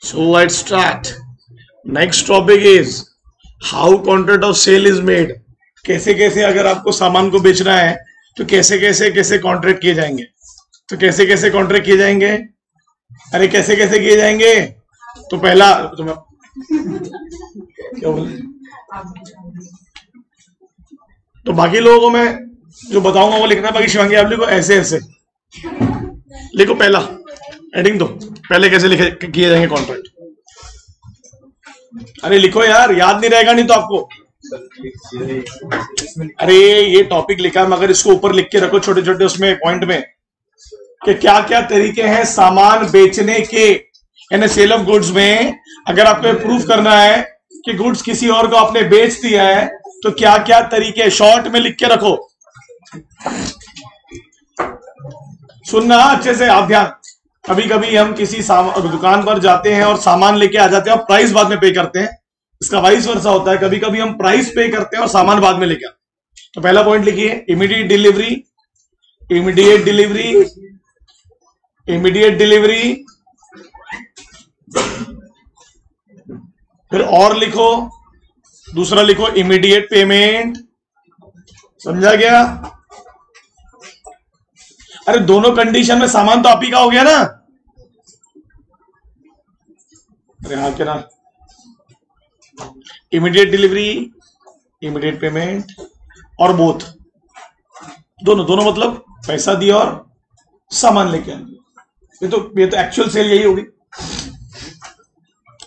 So let's start. Next topic is how contract of sale is made. कैसे कैसे अगर आपको सामान को बेचना है तो कैसे कैसे कैसे कॉन्ट्रैक्ट किए जाएंगे। तो कैसे कैसे कॉन्ट्रैक्ट किए जाएंगे, अरे कैसे कैसे किए जाएंगे। तो पहला क्या बोले, तो बाकी लोगों को मैं जो बताऊंगा वो लिखना, बाकी शिवांगी आप लिखो ऐसे ऐसे लिखो। पहला हेडिंग दो, पहले कैसे लिखे किए जाएंगे कॉन्ट्रैक्ट। अरे लिखो यार, याद नहीं रहेगा नहीं तो आपको। अरे ये टॉपिक लिखा, मगर इसको ऊपर लिख के रखो छोटे छोटे उसमें पॉइंट में कि क्या क्या तरीके हैं सामान बेचने के, यानी सेल ऑफ गुड्स में। अगर आपको प्रूफ करना है कि गुड्स किसी और को आपने बेच दिया है तो क्या क्या तरीके, शॉर्ट में लिख के रखो। सुनना अच्छे से आप ध्यान। कभी कभी हम किसी दुकान पर जाते हैं और सामान लेके आ जाते हैं और प्राइस बाद में पे करते हैं। इसका वाइस वर्सा होता है, कभी कभी हम प्राइस पे करते हैं और सामान बाद में लेके आते हैं। तो पहला पॉइंट लिखिए, immediate delivery, immediate delivery, immediate delivery. फिर और लिखो, दूसरा लिखो इमीडिएट पेमेंट। समझा गया। अरे दोनों कंडीशन में सामान तो आप ही का हो गया ना। अरे हाँ क्या ना, इमीडिएट डिलीवरी, इमीडिएट पेमेंट और बोथ, दोनों दोनों मतलब पैसा दिया और सामान लेके आए। ये तो एक्चुअल सेल यही होगी।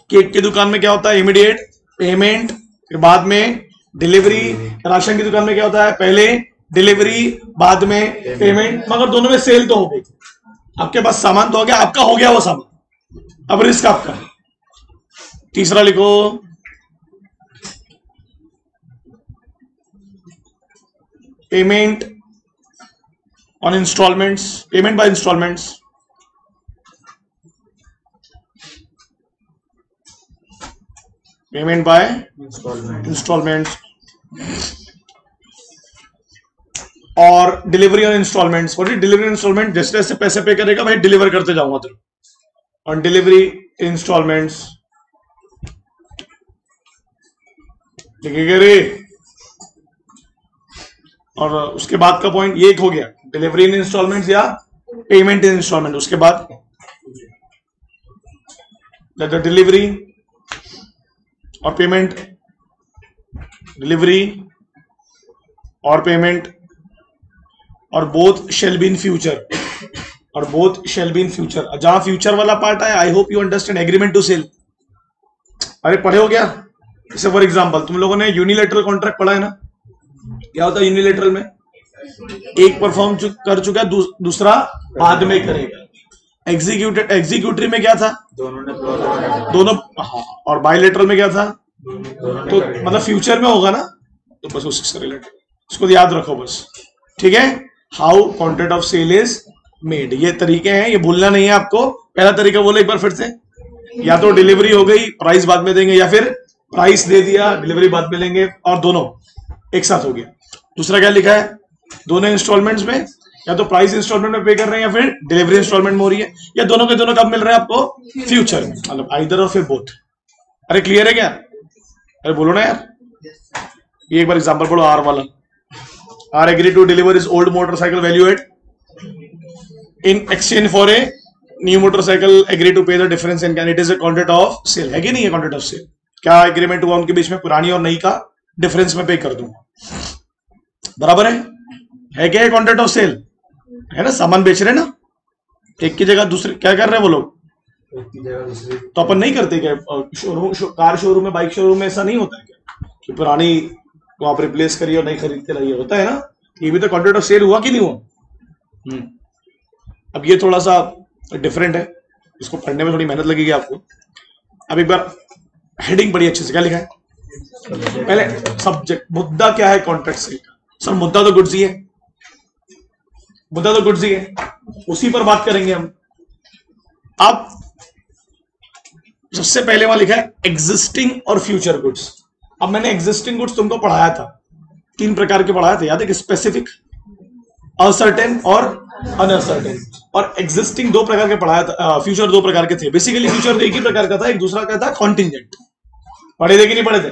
केक की दुकान में क्या होता है, इमीडिएट पेमेंट, फिर बाद में डिलीवरी। राशन की दुकान में क्या होता है, पहले डिलीवरी बाद में पेमेंट, मगर दोनों में सेल तो हो गई। आपके पास सामान तो हो गया, आपका हो गया वो सामान, अब रिस्क आपका है। तीसरा लिखो, payment on instalments, payment by instalments. Payment by instalments और डिलीवरी ऑन इंस्टॉलमेंट्स। और डिलीवरी इंस्टॉलमेंट, जैसे जैसे पैसे पे करेगा भाई डिलीवर करते जाऊंगा तेरे। ऑन डिलीवरी इंस्टॉलमेंट्स लिखेगा रे। और उसके बाद का पॉइंट ये एक हो गया, डिलीवरी इन इंस्टॉलमेंट्स या पेमेंट इन इंस्टॉलमेंट। उसके बाद डिलीवरी और पेमेंट, डिलीवरी और पेमेंट, और both shall be in future, और both shall be in future. जहां फ्यूचर वाला पार्ट है, I hope you understand agreement to sell. अरे पढ़े हो क्या। जैसे फॉर एग्जांपल तुम लोगों ने यूनिलेटरल कॉन्ट्रैक्ट पढ़ा है ना। क्या होता है यूनिलेटरल में, एक परफॉर्म कर चुका है, दूसरा बाद में करेगा। एग्जीक्यूटिव में क्या था, दोनों। हाँ, और बायलेटरल में क्या था, तो मतलब फ्यूचर में होगा ना। तो बस उससे रिलेटेड इसको याद रखो बस, ठीक है। How contract of sale is made, ये तरीके हैं, ये भूलना नहीं है आपको। पहला तरीका बोलो एक बार फिर से, या तो डिलीवरी हो गई प्राइस बाद में देंगे, या फिर प्राइस दे दिया डिलीवरी बाद में लेंगे, और दोनों एक साथ हो गया। दूसरा क्या लिखा है, दोनों इंस्टॉलमेंट्स में, या तो प्राइस इंस्टॉलमेंट में पे कर रहे हैं या फिर डिलीवरी इंस्टॉलमेंट में हो रही है, या दोनों के दोनों कब मिल रहे हैं आपको, फ्यूचर में, मतलब आइदर और फिर बोथ। अरे क्लियर है क्या, अरे बोलो ना यार। ये एक बार एग्जांपल पढ़ो, आर वाला। R agree to deliver is old motorcycle value at in exchange for a new motorcycle, agree to pay the difference in can, it is a contract of sale. है कि नहीं है कॉन्ट्रैक्ट ऑफ सेल। क्या agreement हुआ उनके बीच में, पुरानी और नई का डिफरेंस में पे कर दूंगा, बराबर है क्या कॉन्ट्रैक्ट ऑफ सेल, है ना। सामान बेच रहे ना, एक की जगह दूसरे क्या कर रहे हैं वो लोग, तो अपन नहीं करते क्या शोरूम, कार शोरूम में, बाइक शोरूम में ऐसा नहीं होता है क्या कि पुरानी को आप रिप्लेस करिए और नई खरीद के लाइए, होता है ना। ये भी तो कॉन्ट्रैक्ट ऑफ सेल हुआ कि नहीं हुआ। अब ये थोड़ा सा डिफरेंट है, इसको पढ़ने में थोड़ी मेहनत लगेगी आपको। अब एक बार हेडिंग पढ़िए अच्छे से, क्या लिखा है पहले, सब्जेक्ट, मुद्दा क्या है कॉन्ट्रैक्ट सेल का। सर मुद्दा तो गुड्स ही है, मुद्दा तो गुड्स ही है, उसी पर बात करेंगे हम। अब सबसे पहले वहां लिखा है एग्जिस्टिंग और फ्यूचर गुड्स। अब मैंने एग्जिस्टिंग गुड्स तुमको पढ़ाया था, 3 प्रकार के पढ़ाया था, याद है, स्पेसिफिक, असर्टेन और अनसर्टेन। और एग्जिस्टिंग दो प्रकार के पढ़ाया था, फ्यूचर दो प्रकार के थे बेसिकली। फ्यूचर एक ही प्रकार का था, एक दूसरा क्या था, कॉन्टिंजेंट। पढ़े थे कि नहीं पढ़े थे?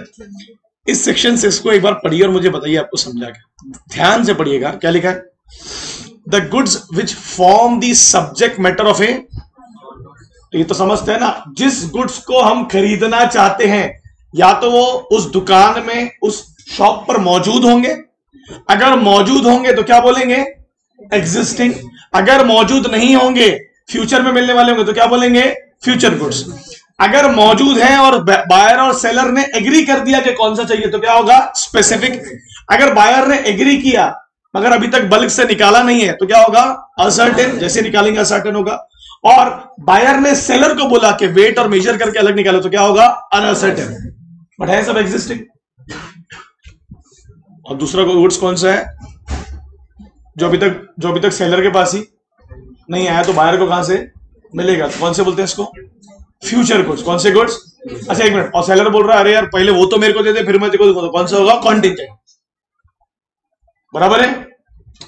इस सेक्शन से इसको एक बार पढ़िए और मुझे बताइए आपको समझा क्या। ध्यान से पढ़िएगा क्या लिखा है। The goods which form the subject matter of a, ये तो समझते हैं ना, जिस गुड्स को हम खरीदना चाहते हैं या तो वो उस दुकान में उस शॉप पर मौजूद होंगे, अगर मौजूद होंगे तो क्या बोलेंगे, एग्जिस्टिंग। अगर मौजूद नहीं होंगे, फ्यूचर में मिलने वाले होंगे तो क्या बोलेंगे, फ्यूचर गुड्स। अगर मौजूद हैं और बायर और सेलर ने एग्री कर दिया कि कौन सा चाहिए तो क्या होगा, स्पेसिफिक। अगर बायर ने एग्री किया मगर अभी तक बल्क से निकाला नहीं है तो क्या होगा, असर्टेन। जैसे निकालेंगे असर्टेन होगा। और बायर ने सेलर को बोला कि वेट और मेजर करके अलग निकालो तो क्या होगा, अनसर्टेन। बट है सब एग्जिस्टिंग। और दूसरा गुड्स कौन सा है, जो अभी तक सेलर के पास ही नहीं आया तो बायर को कहां से मिलेगा, तो कौन से बोलते हैं इसको, फ्यूचर गुड्स। कौन से गुड्स, अच्छा एक मिनट, और सेलर बोल रहा है अरे यार पहले वो तो मेरे को दे दे फिर मैं तेरे को दूंगा, तो कौन सा होगा, कॉन्टिंजेंट। बराबर है,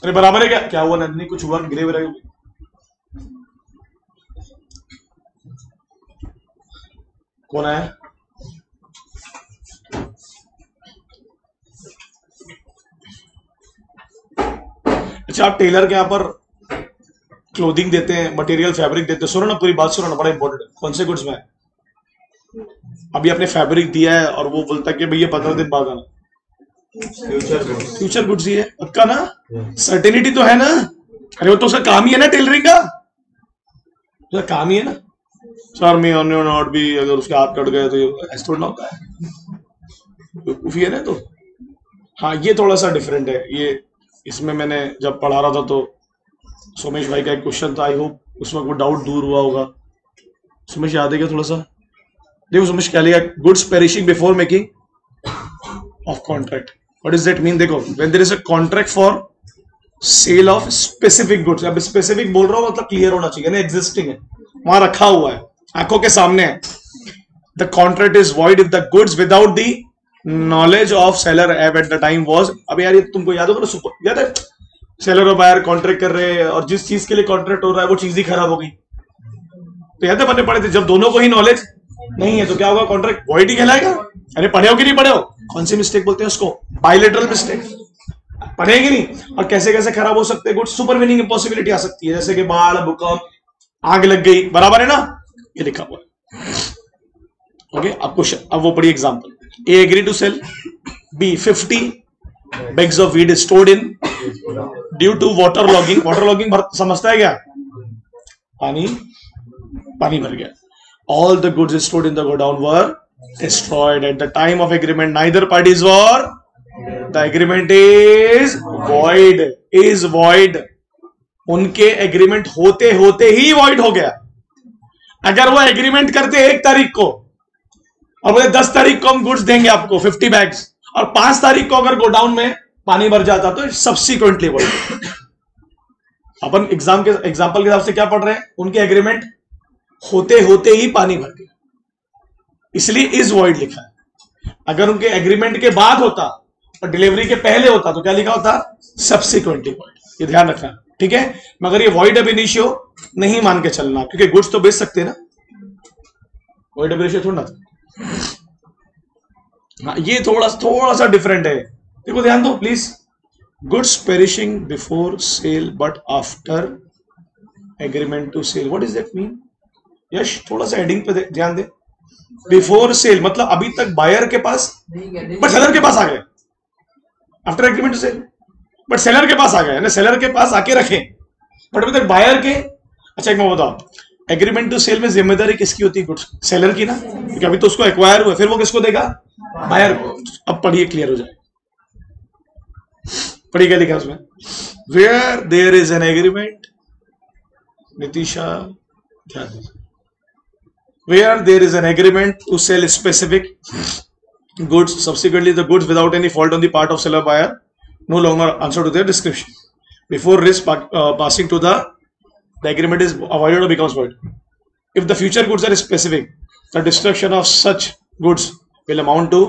अरे बराबर है क्या, क्या हुआ नंदनी, कुछ हुआ, गिरे हुए, कौन है? अच्छा, आप टेलर के यहाँ पर क्लोथिंग देते हैं, मटेरियल फैब्रिक देते हैं, सुनो ना पूरी बात सुनो ना, बड़ा इंपॉर्टेंट है। कौन से गुड्स में, अभी आपने फैब्रिक दिया है और वो बोलता है कि भैया 15 दिन बाद आना, फ्यूचर गुड्स ही है पक्का ना, सर्टेनिटी तो है ना। अरे वो तो उसका काम ही है ना, टेलरिंग का उसका काम ही है ना। सर मैं नॉट भी, अगर उसके हाथ कट गए तो ऐसा थोड़ा ना होता है, है ना। तो हाँ ये थोड़ा सा डिफरेंट है ये। इसमें मैंने जब पढ़ा रहा था तो सोमेश भाई का एक क्वेश्चन था, आई होप उसमें वो डाउट दूर हुआ होगा। सोमेश याद है क्या थोड़ा सा, देखो सोमेश क्या लिया, goods perishing before making of contract. What does that mean, देखो when there is a contract for sale of specific goods, अब स्पेसिफिक बोल रहा हूं मतलब क्लियर होना चाहिए ना, एग्जिस्टिंग है, वहां रखा हुआ है, आंखों के सामने है। The contract is void if the goods without the knowledge of seller at the time was, अब यार ये तुमको याद होगा ना, याद है सेलर और बायर कॉन्ट्रैक्ट कर रहे हैं और जिस चीज के लिए कॉन्ट्रैक्ट हो रहा है वो चीज ही खराब हो गई, तो याद है पढ़ने पड़े थे। जब दोनों को ही नॉलेज नहीं है तो क्या होगा, कॉन्ट्रैक्ट वॉइड ही कहलाएगा। अरे पढ़े हो कि नहीं पढ़े हो, कौन सी मिस्टेक बोलते हैं उसको, बायलैटरल मिस्टेक, पढ़ेंगे नहीं। और कैसे कैसे खराब हो सकते हैं गुड्स, सुपर वीनिंग इम्पॉसिबिलिटी आ सकती है, जैसे कि बाढ़, भूकंप, आग लग गई, बराबर है ना, ये लिखा हुआ है। ओके, आपको अब वो पढ़िए example. A agree to sell B 50 bags of wheat stored in due to water logging। Water logging समझता है क्या, पानी भर गया। All the goods stored in the godown were destroyed at the time of agreement, neither parties were, the agreement is void, is void। उनके agreement होते होते ही void हो गया। अगर वो एग्रीमेंट करते 1 तारीख को और बोले 10 तारीख को हम गुड्स देंगे आपको 50 बैग्स, और 5 तारीख को अगर गोडाउन में पानी भर जाता तो सब्सिक्वेंटली void। अपन एग्जाम्पल के हिसाब से क्या पढ़ रहे हैं, उनके एग्रीमेंट होते होते ही पानी भर गया, इसलिए इज वॉइड लिखा है। अगर उनके एग्रीमेंट के बाद होता और डिलीवरी के पहले होता तो क्या लिखा होता, सब्सिक्वेंटली वॉइड। ये ध्यान रखना, ठीक है। मगर ये वॉइड अब इनिशियो नहीं मान के चलना, क्योंकि गुड्स तो बेच सकते हैं ना, वॉइड अब इनिशियो थोड़ा ना। हाँ, ये थोड़ा सा डिफरेंट है, देखो ध्यान दो please. Goods perishing before sale but after agreement to sell, what is that mean. Yash थोड़ा सा हेडिंग पे ध्यान दे। बिफोर सेल मतलब अभी तक बायर के पास बट सेलर के पास आ गए, after agreement to sell but seller के पास आ गए, सेलर के पास आके रखे बट अभी तक बायर के। अच्छा एक मैं बताओ, एग्रीमेंट टू सेल में जिम्मेदारी किसकी होती है, गुड्स सेलर की ना, क्योंकि अभी तो उसको एक्वायर हुआ, फिर वो किसको देगा, बायर को। अब पढ़िए क्लियर हो जाए, पढ़िए क्या लिखा उसमें, where there is an agreement, Nitisha ध्यान दीजिए, where there is an agreement to sell specific goods, subsequently the goods without any fault on the part of seller buyer no longer answer to their description before risk passing to the agreement is avoided or becomes void. If the future goods are specific, the destruction of such goods will amount to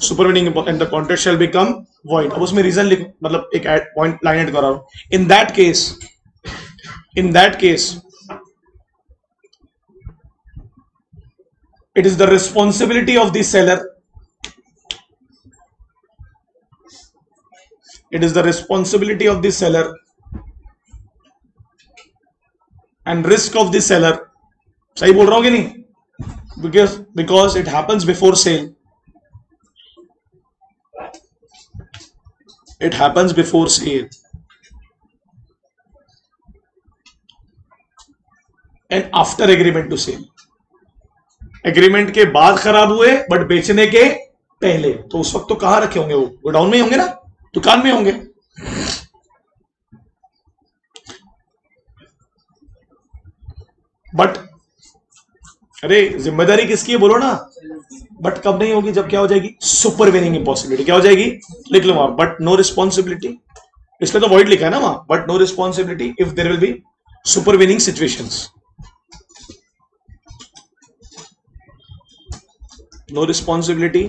supervening and the contract shall become void। अब उसमें reason लिखो, मतलब एक point line add कर रहा हूं। In that case in that case it is the responsibility of the seller, it is the responsibility of the seller and risk of the seller. सही बोल रहा हूं कि नहीं? because it happens before sale, it happens before sale and after agreement to sale. Agreement के बाद खराब हुए बट बेचने के पहले, तो उस वक्त तो कहां रखे होंगे? वो गोडाउन में ही होंगे ना, दुकान में होंगे। बट अरे जिम्मेदारी किसकी है बोलो ना। बट कब नहीं होगी? जब क्या हो जाएगी? Super winning impossibility. क्या हो जाएगी? लिख लो वहां, बट नो रिस्पॉन्सिबिलिटी, इसलिए तो वॉइड लिखा है ना वहां, but no responsibility if there will be supervening situations. No responsibility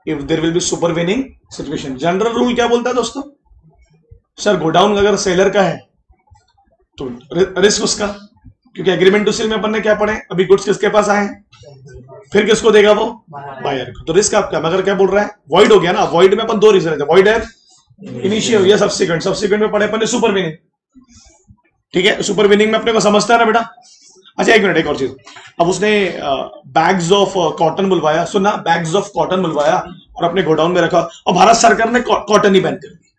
if there will be supervening situation. General rule क्या बोलता है दोस्तों? सर गोडाउन अगर सेलर का है तो रिस्क उसका, क्योंकि एग्रीमेंट टू सेल में अपन ने क्या पढ़े? अभी गुड्स किसके पास आए हैं, फिर किसको देगा? वो बायर को। तो रिस्क आपका। मगर क्या बोल रहा है? वॉइड हो गया ना। वॉइड में अपन दो रीजन है, वॉइड है इनिशियल या सब्सिक्वेंट। सब्सिक्वेंट में पढ़े अपन ने सुपर विनिंग, ठीक है? सुपर विनिंग में अपने को समझता है ना बेटा। अच्छा एक मिनट, एक और चीज। अब उसने बैग्स ऑफ कॉटन बुलवाया, सुना, बैग्स ऑफ कॉटन बुलवाया और अपने गोडाउन में रखा, और भारत सरकार ने कॉटन ही बैन कर दी।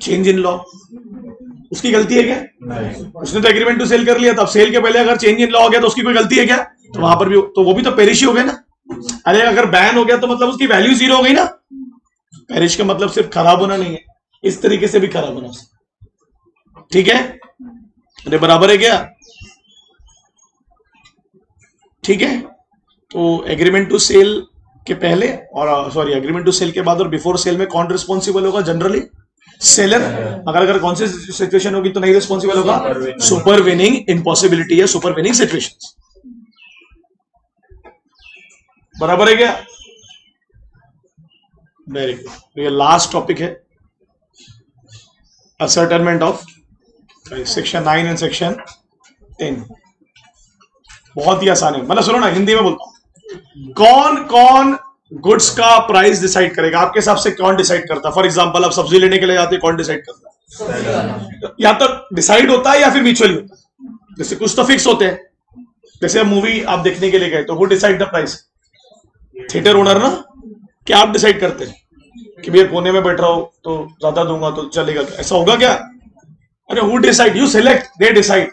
चेंज इन लॉ, उसकी गलती है क्या? नहीं। उसने तो एग्रीमेंट टू सेल कर लिया, तब सेल के पहले अगर चेंज इन लॉ हो गया तो उसकी कोई गलती है क्या? तो वहां पर भी तो वो भी तो पेरिश ही हो गया ना। अरे अगर बैन हो गया तो मतलब उसकी वैल्यू जीरो हो गई ना। पेरिश का मतलब सिर्फ खराब होना नहीं है, इस तरीके से भी खराब होना, ठीक है? अरे बराबर है क्या? ठीक है। तो एग्रीमेंट टू सेल के पहले और सॉरी एग्रीमेंट टू सेल के बाद और बिफोर सेल में कौन रिस्पॉन्सिबल होगा? Generally seller. अगर कौन सी सिचुएशन होगी तो नहीं रिस्पॉन्सिबल होगा? सुपर विनिंग इम्पॉसिबिलिटी या सुपर विनिंग सिचुएशन। बराबर है क्या? Very good. ये लास्ट टॉपिक है, ascertainment of section 9 and section 10। बहुत ही आसान है, मतलब सुनो ना, हिंदी में बोलता हूं। कौन कौन गुड्स का प्राइस डिसाइड करेगा? आपके हिसाब से कौन डिसाइड करता है? फॉर एग्जांपल आप सब्जी लेने के लिए जाते हैं, कौन डिसाइड करता है? या तो डिसाइड होता है या फिर म्यूचुअली होता है। जैसे कुछ तो फिक्स होते हैं, जैसे मूवी आप देखने के लिए गए तो वो decide the price, theatre owner ना। क्या आप डिसाइड करते हैं कि भैया कोने में बैठ रहा हो तो ज्यादा दूंगा तो चलेगा? ऐसा होगा क्या? अरे who decide? You select, they decide.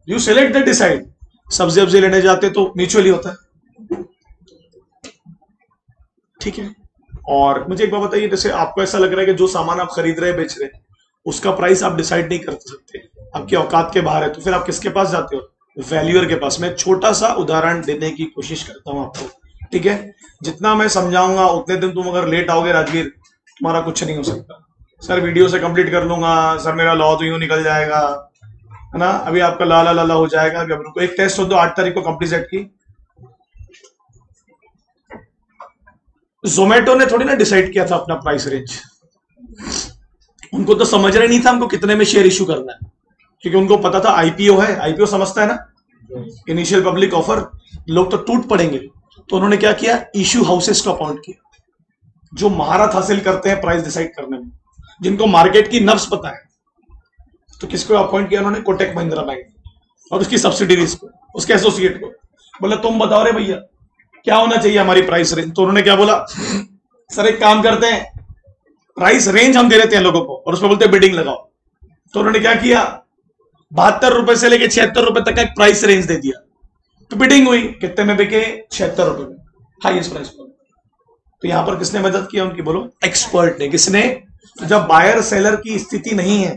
You select, they decide. सब्जी वब्जी लेने जाते तो म्यूचुअली होता है, ठीक है? और मुझे एक बात बताइए, जैसे आपको ऐसा लग रहा है कि जो सामान आप खरीद रहे बेच रहे उसका प्राइस आप डिसाइड नहीं कर सकते, आपकी औकात के बाहर है, तो फिर आप किसके पास जाते हो? वैल्यूअर के पास। मैं एक छोटा सा उदाहरण देने की कोशिश करता हूं आपको, ठीक है? जितना मैं समझाऊंगा उतने दिन तुम अगर लेट आओगे राजवीर, तुम्हारा कुछ नहीं हो सकता। सर वीडियो से कंप्लीट कर लूंगा, सर मेरा लॉ तो यूं निकल जाएगा, है ना? अभी आपका लाला लाला हो जाएगा। अभी हम लोग को एक टेस्ट हो, 8 तारीख को कंपनी सेट की। जोमेटो ने थोड़ी ना डिसाइड किया था अपना प्राइस रेंज, उनको तो समझ रहा नहीं था हमको कितने में शेयर इशू करना है, क्योंकि उनको पता था आईपीओ है। आईपीओ समझता है ना, इनिशियल पब्लिक ऑफर। लोग तो टूट पड़ेंगे, तो उन्होंने क्या किया? इशू हाउसेस को अपॉइंट किया, जो महारत हासिल करते हैं प्राइस डिसाइड करने में, जिनको मार्केट की नब्ज पता है। तो किसको अपॉइंट किया उन्होंने? कोटक महिंद्रा बैंक और उसकी सब्सिडीज को, उसके एसोसिएट को। बोला तुम बताओ रे भैया क्या होना चाहिए हमारी प्राइस रेंज? तो उन्होंने क्या बोला? सर एक काम करते हैं, प्राइस रेंज हम दे देते हैं लोगों को और उसमें बोलते हैं बिडिंग लगाओ। तो उन्होंने क्या किया? 72 रुपए से लेके 76 रुपए तक का एक प्राइस रेंज दे दिया। तो बिडिंग हुई, कितने में बिके? 76 रुपए में, हाईएस्ट प्राइस पर। तो यहां पर किसने मदद किया उनकी? बोलो एक्सपर्ट ने। किसने? जब बायर सेलर की स्थिति नहीं है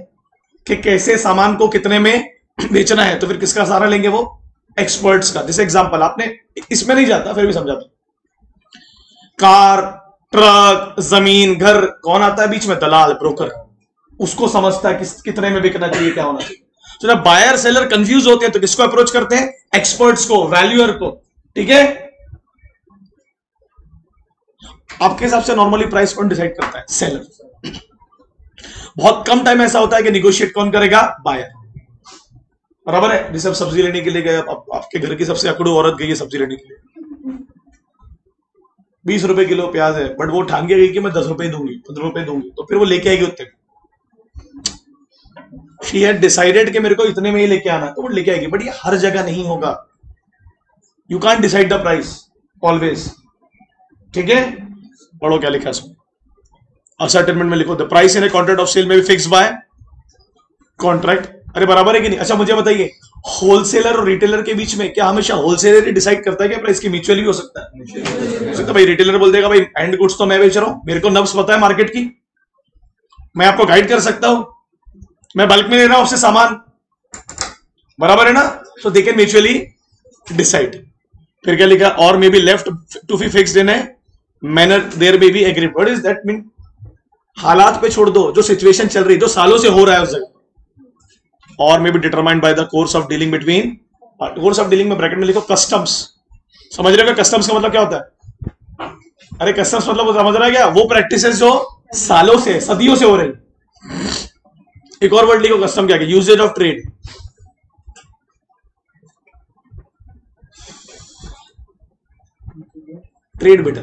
कि कैसे सामान को कितने में बेचना है, तो फिर किसका सहारा लेंगे? वो एक्सपर्ट्स का। जैसे एग्जांपल, आपने इसमें नहीं जाता फिर भी समझाता, कार, ट्रक, जमीन, घर, कौन आता है बीच में? दलाल, ब्रोकर। उसको समझता है कितने में बिकना चाहिए, क्या होना चाहिए। तो जब बायर सेलर कंफ्यूज होते हैं तो किसको अप्रोच करते हैं? एक्सपर्ट्स को, वैल्यूअर को, ठीक है? आपके हिसाब से नॉर्मली प्राइस कौन डिसाइड करता है? सेलर। बहुत कम टाइम ऐसा होता है कि निगोशिएट कौन करेगा? बायर। बराबर है। जैसे आप सब्जी लेने के लिए गए, आपके घर की सबसे अकड़ू औरत गई है सब्जी लेने के लिए, 20 रुपए किलो प्याज है, बट वो ठान के गई कि मैं 10 रुपए दूंगी, 15 रुपए दूंगी, तो फिर वो लेके आएगी उतने। शी हैड डिसाइडेड कि मेरे को इतने में ही लेके आना, तो वो लेके आएगी। बट ये हर जगह नहीं होगा। You can't decide the price always. ठीक है, पढ़ो क्या लिखा है इसमें। असर्टेनमेंट में लिखो the price in a contract of sale में भी फिक्स बाय कॉन्ट्रैक्ट। अरे बराबर है कि नहीं? अच्छा मुझे बताइए, होलसेलर और रिटेलर के बीच में क्या हमेशा होलसेलर ही डिसाइड करता है क्या प्राइस की? म्यूचुअली भी हो सकता है। तो भाई रिटेलर बोल देगा भाई एंड गुड्स तो मैं बेच रहा हूं, मेरे को नब्स पता है मार्केट की, मैं आपको गाइड कर सकता हूं, मैं बल्क में ले रहा हूं आपसे सामान, बराबर है ना? So they can mutually decide. फिर क्या लिखा? और may be left to be fixed in a manner there may be agreed. What is that mean? हालात पे छोड़ दो, जो सिचुएशन चल रही, जो सालों से हो रहा है उस जगह। और may be determined by the course of dealing between, course of dealing में ब्रैकेट में लिखो कस्टम्स। समझ रहे हो कस्टम्स का मतलब क्या होता है? अरे कस्टम्स मतलब समझ रहा है क्या? वो प्रैक्टिसेस जो सालों से, सदियों से हो रही। एक और वर्ड लिखो कस्टम क्या है? Usage of trade. ट्रेड बेटा,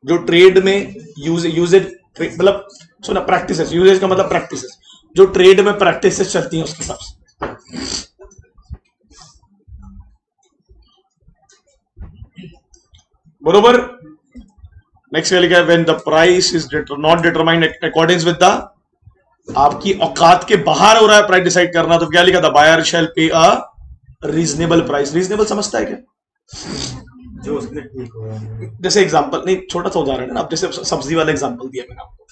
जो ट्रेड में यूजेज मतलब सुना, प्रैक्टिसेस, यूजेज का मतलब प्रैक्टिसेस, जो ट्रेड में प्रैक्टिसेस चलती हैं उसके हिसाब से। बरोबर। नेक्स्ट क्या लिखा है? When the price is not determined according with the, आपकी औकात के बाहर हो रहा है प्राइस डिसाइड करना, तो क्या लिखा था? बायर शैल पे अ रीजनेबल प्राइस। रीजनेबल समझता है क्या? जो उसने ठीक हो। जैसे एग्जांपल, नहीं छोटा सा उदाहरण है ना, अब जैसे सब्जी वाला एग्जांपल दिया मैंने आपको,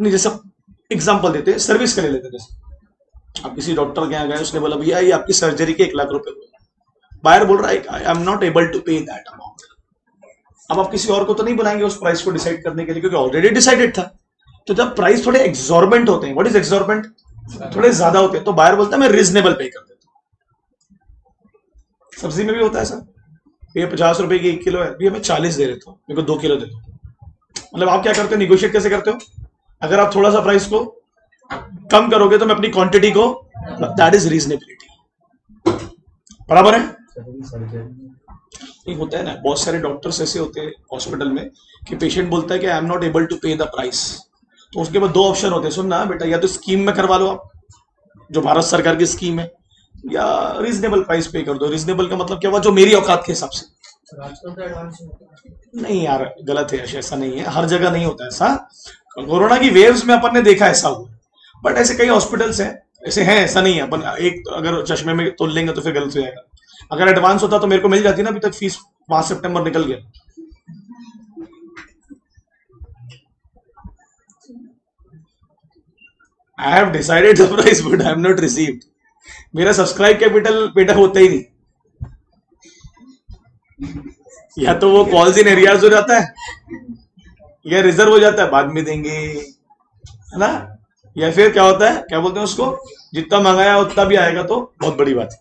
नहीं जैसे एग्जांपल देते हैं, सर्विस के लिए लेते हैं। जैसे आप किसी डॉक्टर के यहाँ गए, उसने बोला भैया ये आपकी सर्जरी के 1 लाख रुपए हुए, बायर बोल रहा है I am not able to pay that amount. अब आप किसी और को तो नहीं बुलाएंगे उस प्राइस को डिसाइड करने के लिए, क्योंकि ऑलरेडी डिसाइडेड था। तो जब प्राइस थोड़े एक्सॉर्बेंट होते हैं, व्हाट इज एक्सॉर्बेंट? थोड़े ज्यादा होते हैं, तो बायर बोलता है मैं रीजनेबल पे कर देता हूं। सब्जी में भी होता है सर, ये 50 रुपए की 1 किलो है, भैया मैं 40 दे देता हूँ, मेरे को 2 किलो दे दो। मतलब आप क्या करते हो? निगोशिएट कैसे करते हो? अगर आप थोड़ा सा प्राइस को कम करोगे तो मैं अपनी क्वांटिटी को, दैट इज रीजनेबिलिटी। बराबर है? नहीं होता है ना, बहुत सारे डॉक्टर्स ऐसे होते हैं हॉस्पिटल में कि पेशेंट बोलता है कि I am not able to pay the price, तो उसके बाद 2 ऑप्शन होते हैं। सुनना बेटा, या तो स्कीम में करवा लो आप, जो भारत सरकार की स्कीम है, या रीजनेबल प्राइस पे कर दो। रीजनेबल का मतलब क्या हुआ? जो मेरी औकात के हिसाब से। नहीं यार, गलत है, ऐसा नहीं है, हर जगह नहीं होता ऐसा। कोरोना की वेव्स में अपन ने देखा ऐसा हुआ, बट ऐसे कई हॉस्पिटल्स हैं ऐसे हैं, ऐसा नहीं है। अपन एक अगर चश्मे में तोल लेंगे तो फिर गलत हो जाएगा। अगर एडवांस होता तो मेरे को मिल जाती ना, अभी तक फीस 5 सितंबर निकल गया। I have decided the price but I am not received. मेरा सब्सक्राइब कैपिटल बेटा होता ही नहीं। या तो वो कॉल्स इन एरियाज हो जाता है, या रिजर्व हो जाता है, बाद में देंगे, है ना? या फिर क्या होता है, क्या बोलते हैं उसको, जितना मंगाया उतना भी आएगा, तो बहुत बड़ी बात है।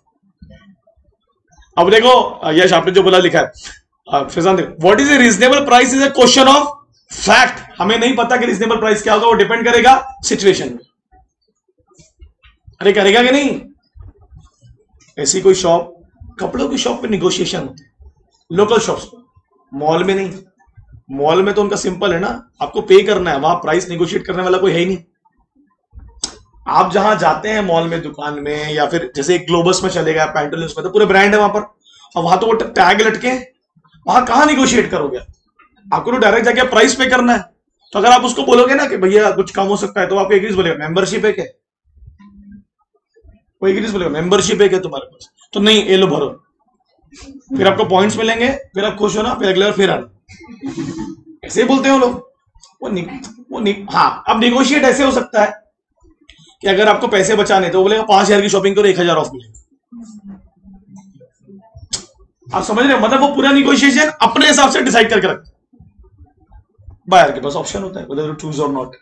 अब देखो यश, आपने जो बोला लिखा है, फिजान देखो, what is a reasonable price is a question of fact. हमें नहीं पता कि रीजनेबल प्राइस क्या होगा, वो डिपेंड करेगा सिचुएशन में। अरे करेगा कि नहीं? ऐसी कोई शॉप, कपड़ों की शॉप में निगोशिएशन होते हैं, लोकल शॉप्स, मॉल में नहीं। मॉल में तो उनका सिंपल है ना, आपको पे करना है, वहां प्राइस निगोशिएट करने वाला कोई है ही नहीं। आप जहां जाते हैं मॉल में, दुकान में, या फिर जैसे ग्लोबस में चले गए, पैंटलून्स में, तो पूरे ब्रांड है वहां पर, और वहां तो वो टैग लटके, वहां कहां निगोशिएट करोगे? आपको तो डायरेक्ट जाके प्राइस पे करना है। तो अगर आप उसको बोलोगे ना कि भैया कुछ कम हो सकता है, तो आप एक चीज बोलेगा मेंबरशिप है क्या? वो एक चीज बोलेगा मेंबरशिप है क्या तुम्हारे पास? तो नहीं, ये लो भरो, फिर आपको पॉइंट्स मिलेंगे, फिर आप खुश हो ना, फिर अगले बार फिर आना। ऐसे बोलते हो लोग। हाँ, अब निगोशिएट ऐसे हो सकता है कि अगर आपको पैसे बचाने, तो बोलेगा 5000 की शॉपिंग करो, 1000 ऑफ मिलेगा। आप समझ रहे हो? मतलब वो पूरा निगोशिएशन अपने हिसाब से डिसाइड करके रखते। बायर के पास ऑप्शन होता है whether to choose or not।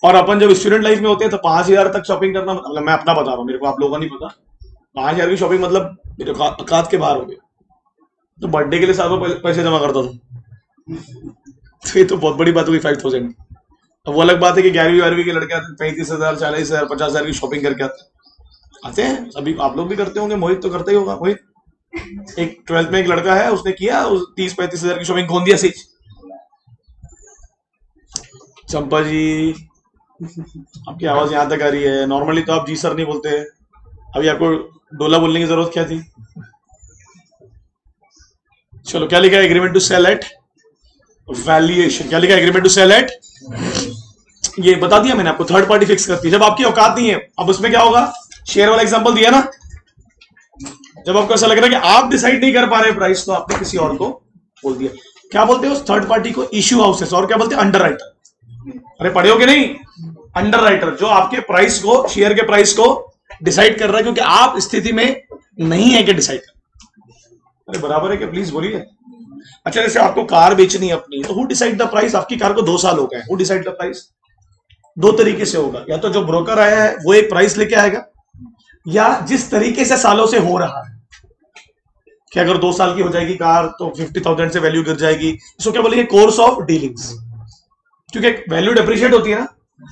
और अपन जब स्टूडेंट लाइफ में होते हैं तो 5000 तक शॉपिंग करना, मतलब मैं अपना बता रहा हूँ, मेरे को आप लोगों को नहीं पता, 5000 की शॉपिंग मतलब मेरे औकात के बाहर हो गया। तो बर्थडे के लिए साल पैसे जमा करता था, तो ये तो बहुत बड़ी बात हुई 5000। अब वो अलग बात है कि 11वीं के लड़के आते 35,000 40,000 50,000 की शॉपिंग करके आते हैं। अभी आप लोग भी करते होंगे, मोहित तो करता ही होगा। मोहित एक 12th में एक लड़का है, उसने किया 30-35,000 की शॉपिंग कौन दिया सी। चंपा जी आपकी आवाज यहां तक आ रही है। नॉर्मली तो आप जी सर नहीं बोलते, अभी आपको डोला बोलने की जरूरत क्या थी। चलो क्या लिखा है, agreement to sell at valuation. क्या लिखा है, एग्रीमेंट टू सेल एट, ये बता दिया मैंने आपको, थर्ड पार्टी फिक्स करती है। जब आपकी औकात नहीं है, अब उसमें क्या होगा, शेयर वाला एग्जांपल दिया ना, जब आपको ऐसा लग रहा है कि आप डिसाइड नहीं कर पा रहे प्राइस, तो आपने किसी और को बोल दिया। क्या बोलते हैं उस थर्ड पार्टी को, इश्यू हाउसेस, और क्या बोलते हैं, अंडर राइटर। अरे पढ़े हो कि नहीं, अंडर राइटर जो आपके प्राइस को, शेयर के प्राइस को डिसाइड कर रहा है, क्योंकि आप स्थिति में नहीं है कि डिसाइड कर। अरे बराबर है कि, प्लीज बोलिए। अच्छा जैसे आपको कार बेचनी है अपनी, तो हु डिसाइड द प्राइस, आपकी कार को 2 साल हो गए, हु डिसाइड द प्राइस, 2 तरीके से होगा, या तो जो ब्रोकर आया है वो एक प्राइस लेके आएगा, या जिस तरीके से सालों से हो रहा है कि अगर 2 साल की हो जाएगी कार तो 50,000 से वैल्यू गिर जाएगी, इसको क्या बोलेंगे, कोर्स ऑफ डीलिंग्स। क्योंकि वैल्यू डेप्रिशिएट होती है ना,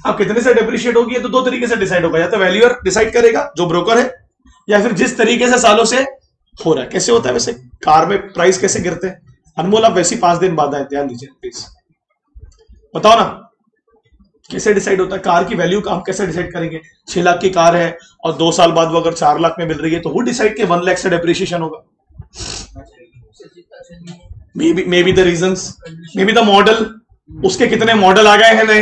अब कितने से डेप्रिशिएट होगी, तो 2 तरीके से डिसाइड होगा, या तो वैल्यूअर डिसाइड करेगा जो ब्रोकर है, या फिर जिस तरीके से सालों से हो रहा है। कैसे होता है वैसे कार में प्राइस कैसे गिरते हैं, अनमोल आप वैसी 5 दिन बाद आए, ध्यान दीजिए प्लीज, बताओ ना कैसे डिसाइड होता है कार की वैल्यू का, हम कैसे डिसाइड करेंगे। 6 लाख की कार है और 2 साल बाद वो अगर 4 लाख में मिल रही है, तो वो डिसाइड के 1 लाख से डेप्रिसिएशन होगा। May be the reasons, may be the model, उसके कितने मॉडल आ गए हैं नए,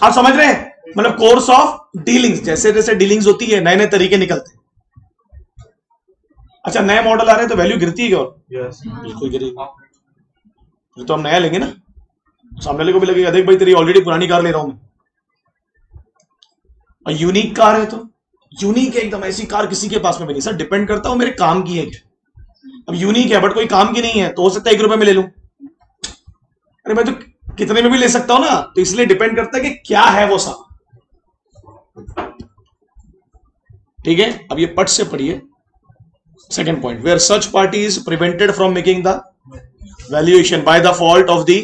आप समझ रहे हैं, मतलब कोर्स ऑफ डीलिंग्स, जैसे जैसे डीलिंग्स होती है नए नए तरीके निकलते हैं। अच्छा नए मॉडल आ रहे हैं तो वैल्यू गिरती है क्या, बिल्कुल गिरेगी। तो हम नया लेंगे ना, सामने वाले को भी लगेगा देख भाई तेरी ऑलरेडी पुरानी कार ले रहा हूं मैं, और यूनिक कार है तो यूनिक है एकदम, ऐसी कार किसी के पास में भी नहीं। सर डिपेंड करता हूं मेरे काम की है क्या, अब यूनिक है बट कोई काम की नहीं है, तो हो सकता है 1 रुपए में ले लूं, अरे मैं तो कितने में भी ले सकता हूं ना, तो इसलिए डिपेंड करता है कि क्या है वो सामान। ठीक है, अब ये पट से पढ़िए second point, where such party is prevented from making the valuation by the fault of the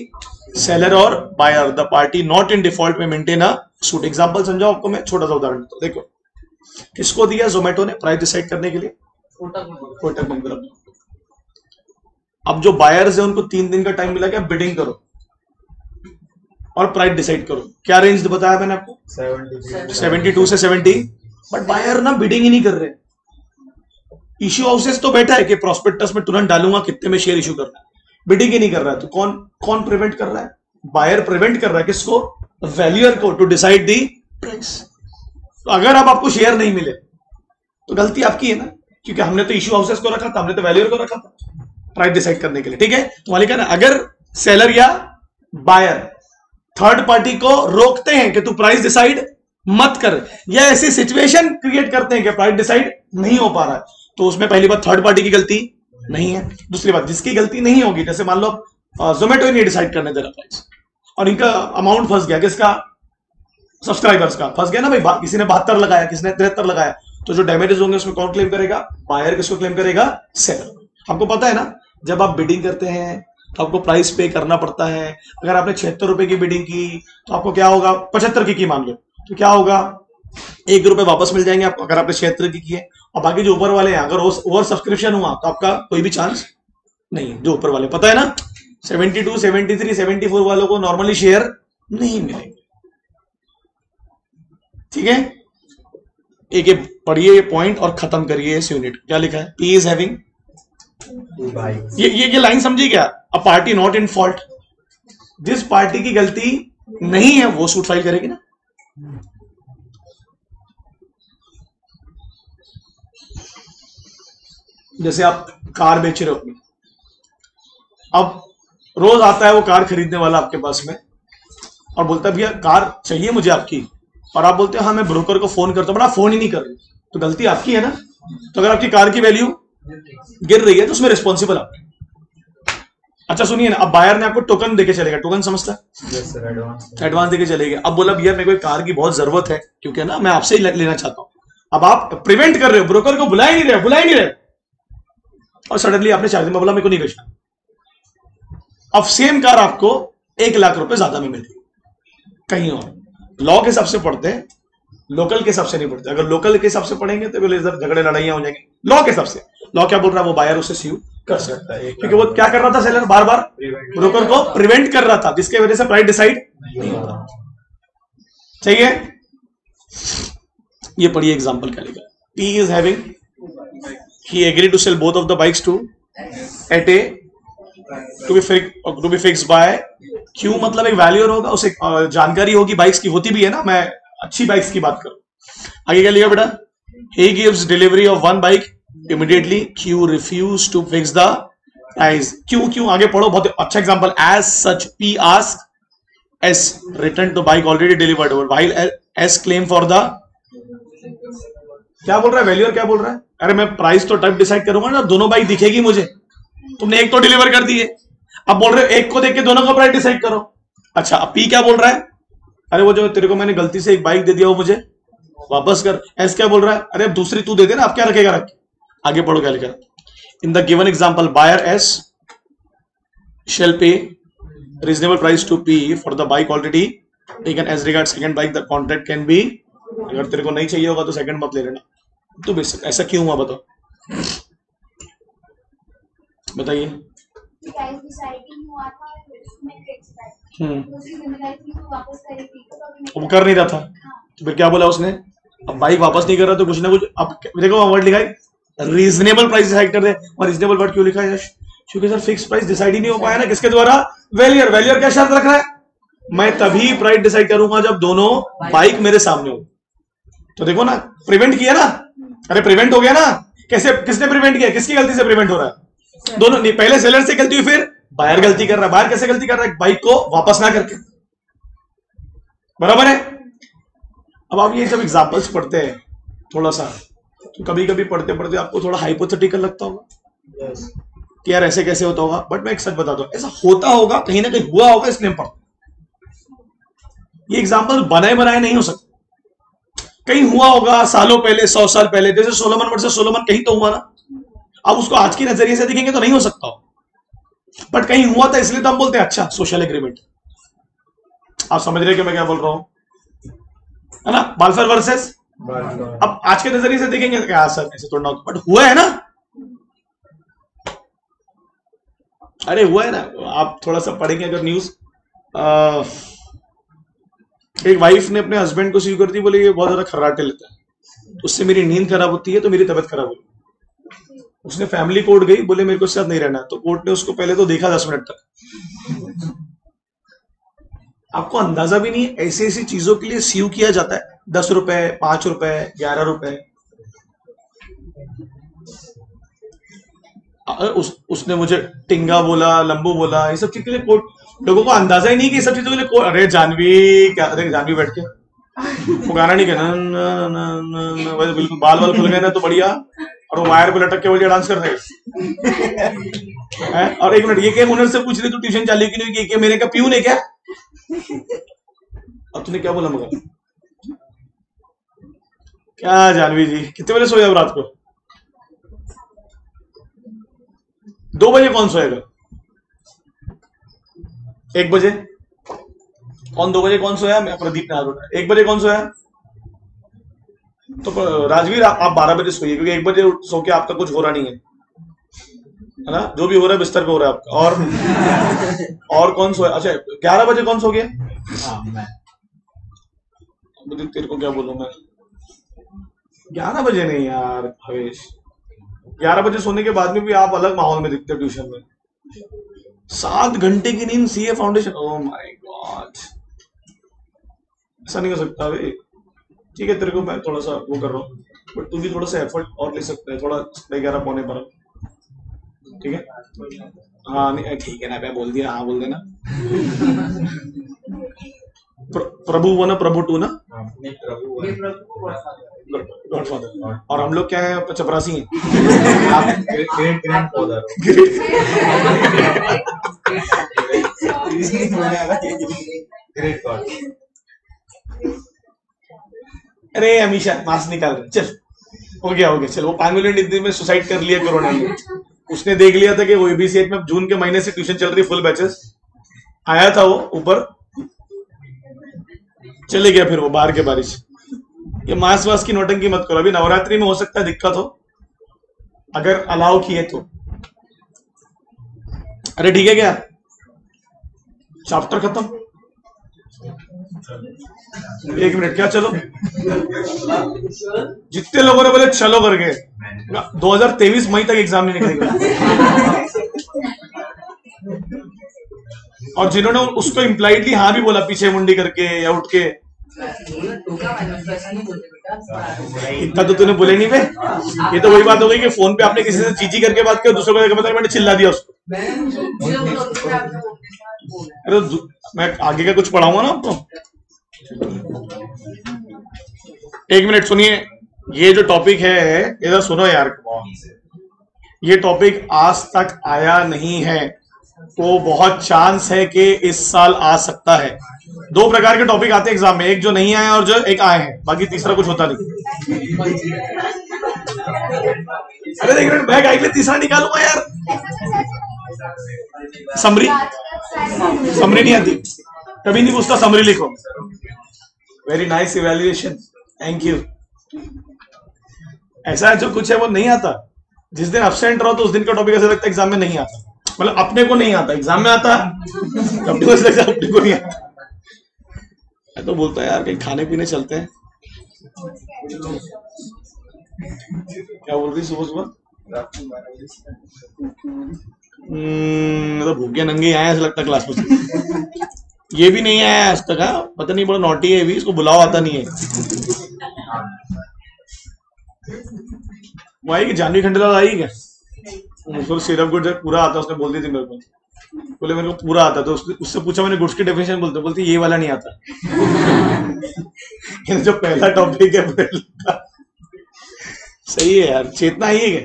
seller और buyer, the party not in default में मेंटेन अ सूट। एग्जांपल समझाओ आपको, मैं छोटा सा उदाहरण देता हूं। देखो किसको दिया जोमेटो ने प्राइस डिसाइड करने के लिए, कोटक महिंद्रा। अब जो बायर्स है उनको 3 दिन का टाइम मिला, क्या बिडिंग करो और प्राइस डिसाइड करो। क्या रेंज बताया मैंने आपको, 72 से 70, बट बायर ना बिडिंग ही नहीं कर रहे। इश्यू हाउसेस तो बैठा है कि प्रोस्पेक्टस में तुरंत डालूंगा कितने में शेयर इशू करना है, बिडिंग ही नहीं कर रहा है। तो कौन प्रिवेंट कर रहा है, बायर प्रिवेंट कर रहा है किसको, वैल्यूअर को, टू डिसाइड दी प्राइस। तो अगर अब आपको शेयर नहीं मिले तो गलती आपकी है ना, क्योंकि हमने तो इश्यू हाउसेस को रखा था, हमने तो वैल्यूअर को रखा था प्राइस डिसाइड करने के लिए। ठीक है, तो मालिक है ना, अगर सेलर या बायर थर्ड पार्टी को रोकते हैं कि तू प्राइस डिसाइड मत कर, या ऐसी सिचुएशन क्रिएट करते हैं कि प्राइस डिसाइड नहीं हो पा रहा है, तो उसमें पहली बात थर्ड पार्टी की गलती नहीं है। दूसरी बात, जिसकी गलती नहीं होगी, जैसे मान लो जोमेटो ही नहीं डिसाइड करने दे रहा प्राइस और इनका अमाउंट फंस गया, किसका, सब्सक्राइबर्स का फंस गया ना भाई, किसी ने 72 लगाया, किसी ने 73 लगाया, तो जो डैमेजेस होंगे उसमें कौन क्लेम करेगा, बायर। किसको क्लेम करेगा, सेलर। हमको पता है ना, जब आप बिडिंग करते हैं तो आपको प्राइस पे करना पड़ता है। अगर आपने 76 रुपए की बिडिंग की तो आपको क्या होगा, 75 की मान लो, तो क्या होगा, 1 रुपए वापस मिल जाएंगे आपको अगर आपने 76 की है। और बाकी जो ऊपर वाले हैं, अगर ओवर सब्सक्रिप्शन हुआ तो आपका कोई भी चांस नहीं। जो ऊपर वाले पता है ना, 72, 73, 74 वालों को नॉर्मली शेयर नहीं मिलेंगे। ठीक है, एक पढ़िए पॉइंट और खत्म करिए इस यूनिट। क्या लिखा है, पी इज हैविंग, ये लाइन समझिए क्या, a party not in fault, जिस पार्टी की गलती नहीं है वो सूट फाइल करेगी ना। जैसे आप कार बेच रहे हो अपनी, अब रोज आता है वो कार खरीदने वाला आपके पास में और बोलता है भैया कार चाहिए मुझे आपकी, और आप बोलते हो हाँ मैं ब्रोकर को फोन करता हूं, बट आप फोन ही नहीं कर रहे, तो गलती आपकी है ना। तो अगर आपकी कार की वैल्यू गिर रही है तो उसमें रिस्पॉन्सिबल आप। अच्छा सुनिए ना, अब बायर ने आपको टोकन देके चलेगा, टोकन समझता है, एडवांस देके चलेगा। अब बोला भैया मेरे को कार की बहुत जरूरत है, क्योंकि ना मैं आपसे ही लेना चाहता हूं। अब आप प्रिवेंट कर रहे हो, ब्रोकर को बुला ही नहीं रहे, और सडनली आपने 4 दिन में बोला मेरे को नहीं बेचना। अब सेम कार आपको 1 लाख रुपए ज्यादा में मिल रही, कहीं और। लॉ के हिसाब से पढ़ते हैं, लोकल के हिसाब से नहीं पढ़ते। अगर लोकल के हिसाब से पढ़ेंगे तो बोले इधर झगड़े लड़ाइयां हो जाएंगी। लॉ के हिसाब से, लॉ क्या बोल रहा है, वो बायर उसे स्यू कर सकता है, क्योंकि वो क्या कर रहा था, सेलर बार बार ब्रोकर को प्रिवेंट कर रहा था, जिसके वजह से प्राइस डिसाइड नहीं होता। ठीक है, ये पढ़िए एग्जांपल क्या लिखा। P is having, he agreed to sell both of the bikes to at a to be fixed by Q, मतलब एक वैल्यूअर होगा, उसे जानकारी होगी बाइक्स की, होती भी है ना, मैं अच्छी बाइक्स की बात करूं। आगे क्या लिखा बेटा, he gives delivery of one bike immediately, Q refused to fix the price। क्यों आगे पढ़ो, बहुत अच्छा example. as such P asked S return to bike already delivered while S claim for the, क्या बोल रहा है वैल्यूअर, क्या बोल रहा है, अरे मैं प्राइस तो तब डिसाइड करूंगा ना दोनों बाइक दिखेगी मुझे, तुमने एक तो डिलीवर कर दी है, अब बोल रहे हो एक को देख के दोनों का प्राइस डिसाइड करो। अच्छा, अब पी क्या बोल रहा है, अरे वो जो तेरे को मैंने गलती से एक बाइक दे दिया वो मुझे वापस कर। एस क्या बोल रहा है, अरे अब दूसरी तू दे दे ना, अब क्या रखेगा रख। आगे पढ़ो क्या लिखा। In the given example buyer S shall pay reasonable price to P for the bike already taken as regards second bike, the contract can be, अगर तेरे को नहीं चाहिए होगा तो सेकंड मत ले लेना। तो बेसिक ऐसा क्यों हुआ बताओ, बताइए। वो कर नहीं रहा था तो फिर क्या बोला उसने, अब बाइक वापस नहीं कर रहा तो कुछ ना कुछ, अब देखो वर्ड लिखा है रीजनेबल प्राइस डिसाइड कर दे। और रीजनेबल वर्ड क्यों लिखा है, क्योंकि सर फिक्स प्राइस डिसाइड ही नहीं हो पाया ना, किसके द्वारा, वैल्यूअर क्या शर्त रख रहा है, मैं तभी प्राइस डिसाइड करूंगा जब दोनों बाइक मेरे सामने हो। तो देखो ना, प्रिवेंट किया ना, अरे प्रिवेंट हो गया ना, कैसे, किसने प्रिवेंट किया, किसकी गलती से प्रिवेंट हो रहा है, दोनों नहीं, पहले सेलर से गलती हुई, फिर बायर गलती कर रहा है। बायर कैसे गलती कर रहा है, बाइक को वापस ना करके, बराबर है। अब आप ये सब एग्जांपल्स पढ़ते हैं थोड़ा सा, तो कभी कभी पढ़ते पढ़ते आपको थोड़ा हाइपोथेटिकल लगता होगा कि यार ऐसे कैसे होता होगा, बट मैं एक सच बताता हूं, ऐसा होता होगा, कहीं ना कहीं हुआ होगा, इसलिए हम पढ़ते। ये एग्जांपल बनाए बनाए नहीं हो सकते, कहीं हुआ होगा सालों पहले, 100 साल पहले, जैसे सोलोमन वर्सेस सोलोमन, कहीं तो हुआ ना। अब उसको आज की नजरिए से देखेंगे तो नहीं हो सकता, बट कहीं हुआ था, इसलिए तो हम बोलते हैं अच्छा सोशल एग्रीमेंट। आप समझ रहे कि मैं क्या बोल रहा हूं, है ना, बाल्फर वर्सेस, अब आज के नजरिए से देखेंगे तो क्या सर ऐसे थोड़ा, बट हुआ है ना, अरे हुआ है ना। आप थोड़ा सा पढ़ेंगे अगर न्यूज, एक वाइफ ने अपने हस्बैंड को स्यू कर दी, बोले ये बहुत ज्यादा खर्राटे लेता है, उससे मेरी नींद खराब होती है तो मेरी तबीयत खराब होगी। उसने फैमिली कोर्ट गई, बोले मेरे को साथ नहीं रहना, तो कोर्ट ने उसको पहले तो देखा 10 मिनट तक। आपको अंदाजा भी नहीं है ऐसी ऐसी चीजों के लिए स्यू किया जाता है, 10 रुपए, 5 रुपए, 11 रुपए। उसने मुझे टिंगा बोला, लंबू बोला, ये सब चीज के लिए कोर्ट, लोगों को अंदाजा ही नहीं कि ये सब चीजों के लिए कोर्ट। अरे जानवी क्या, अरे जानवी बैठ के वो गाना नहीं कहना, बिल्कुल बाल बाल खुल गए ना तो बढ़िया, और वो वायर पे लटक के बढ़िया डांस कर रहे हैं। और एक मिनट, ये क्या ओनर से पूछ रही तू ट्यूशन चालू की नहीं की, मेरे का प्यून है क्या, अब तूने क्या बोला मगर, क्या जानवी जी कितने बजे सोए अब रात को, 2 बजे कौन सोएगा, 1 बजे कौन, 2 बजे कौन सोया, मैं प्रदीप ने हाथ उठाया, 1 बजे कौन सोया, तो राजवीर आप 12 बजे सोइए, क्योंकि 1 बजे सो के आपका कुछ हो रहा नहीं है ना, जो भी हो रहा है बिस्तर पे हो रहा है आपका। और कौन सोया, अच्छा 11 बजे कौन सो गया, तेरे को क्या बोलूं मैं, 11 बजे नहीं यार भवेश, 11 बजे सोने के बाद में भी आप अलग माहौल में दिखते ट्यूशन में। 7 घंटे की नींद, CA foundation, oh my God, ऐसा नहीं हो सकता भाई। ठीक है, तेरे को मैं थोड़ा सा वो कर रहा हूँ, बट तू भी थोड़ा सा एफर्ट और ले सकता है, थोड़ा 11 पौने 12, ठीक है। हाँ नहीं ठीक है ना, मैं बोल दिया, हाँ बोल देना। प्रभु वो ना, प्रभु 2 ना, गॉडफादर, और हम लोग क्या है, चपरासी हैं। अरे हमेशा मास्क निकाल रहे, चल हो गया चल। वो पांगुलिन में सुसाइड कर लिया कोरोना में, उसने देख लिया था कि वो एबीसीएच में जून के महीने से ट्यूशन चल रही, फुल बैचेस, आया था वो ऊपर, चले गया फिर वो बाहर के बारिश। ये मांस वास की नौटंकी मत करो, अभी नवरात्रि में हो सकता है दिक्कत हो, अगर अलाउ किए तो। अरे ठीक है क्या, चैप्टर खत्म। 1 मिनट, क्या चलो? जितने लोगों ने बोले चलो करके 2023 मई तक एग्जाम नहीं निकलेगा। और जिन्होंने उसको इम्प्लाइडली हाँ भी बोला पीछे मुंडी करके या उठ के, इतना तो तूने बोले नहीं बे। ये तो वही बात हो गई कि फोन पे आपने किसी से चीची करके बात की, दूसरों को पता मैंने चिल्ला दिया उसको। अरे मैं आगे का कुछ पढ़ाऊंगा ना आपको। 1 मिनट सुनिए, ये जो टॉपिक है इधर सुनो यार। ये टॉपिक आज तक आया नहीं है, तो बहुत चांस है कि इस साल आ सकता है। 2 प्रकार के टॉपिक आते हैं एग्जाम में, एक जो नहीं आए और जो एक आए हैं, बाकी तीसरा कुछ होता नहीं। अरे 1 मिनट बैग आएंगे, तीसरा निकालूंगा यार। समरी नहीं आती, कभी नहीं पूछता समरी लिखो। Very nice evaluation, thank you. ऐसा जो कुछ है वो नहीं आता। जिस दिन एब्सेंट रहो तो उस दिन का टॉपिक ऐसा लगता है एग्जाम में नहीं आता, मतलब अपने को नहीं आता, एग्जाम में आता, अपने को नहीं आता। मैं तो बोलता है यार कहीं खाने पीने चलते हैं। क्या बोल रही सुबह सुबह? मतलब भूखे नंगे आए ऐसा लगता क्लास में। ये भी नहीं आया आज तक, पता नहीं, बड़ा नॉटी है भी, इसको बुलाओ आता नहीं है। वो आई कि जानवी खंडेलवाल आई क्या? उसको सिरप गुड पूरा आता, उसने बोल दी थी मेरे को, बोले मेरे को पूरा आता। तो उससे पूछा मैंने गुड्स की डेफिनेशन, बोलती ये वाला नहीं आता। जो पहला टॉपिक है सही है यार, चेतना आई है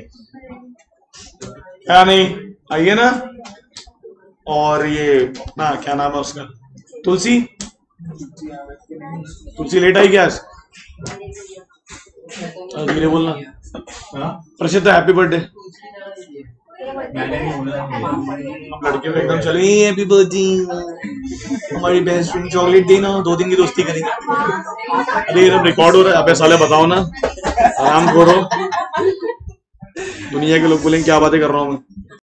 क्या नहीं आई है ना। और ये ना क्या नाम है उसका, तुलसी लेट आई क्या आज? धीरे बोलना। प्रसिद्ध हैप्पी बर्थडे। लड़के में एकदम चलो हैप्पी बर्थडे, हमारी बेस्ट फ्रेंड चॉकलेट देना, 2 दिन की दोस्ती करेंगे। अरे ये रिकॉर्ड हो रहा है, अबे साले बताओ ना, आराम करो। दुनिया के लोग बोलेंगे क्या बातें कर रहा हूँ मैं।